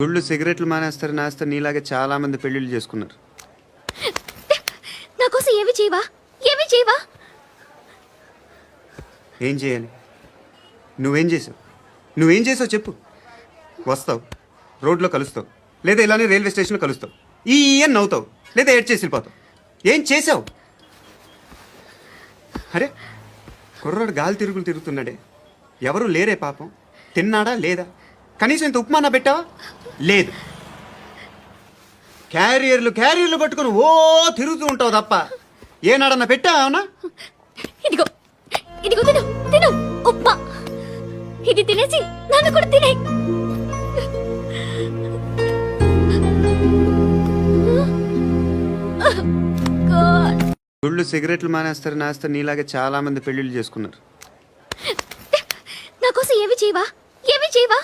గుళ్ళు సిగరెట్లు మానేస్తారు నాస్తారు నీలాగే చాలా మంది పెళ్లిళ్ళు చేసుకున్నారు. నా కోసం ఏమి చేయవా? ఏమి చేయవా? ఏం చేయాలి? నువ్వేం చేసావు? నువ్వేం చేసావు చెప్పు. వస్తావు, రోడ్లో కలుస్తావు, లేదా ఇలానే రైల్వే స్టేషన్లో కలుస్తావు, ఈ అని నవ్వుతావు, లేదా ఏడ్ చేసి వెళ్ళిపోతావు. ఏం చేసావు? అరే కుర్రాడు గాలి తిరుగులు తిరుగుతున్నాడే, ఎవరు లేరే పాపం. తిన్నాడా లేదా? కనీసం ఇంత ఉప్మానా పెట్టావా? లేదు. క్యారియర్లు పట్టుకుని ఓ తిరుగుతూ ఉంటావు తప్ప ఏనాడన్నా పెట్టావనా? ఇదిగో ఇదిగో తిను తిను ఉప్మా. ఇది తినేసి నన్ను కూడా తినే. గుళ్ళు సిగరెట్లు మానేస్తారు నాస్తారు నీలాగే చాలా మంది పెళ్లిళ్ళు చేసుకున్నారు. నా కోసం ఏమి చేయవా? ఏమి చేయవా?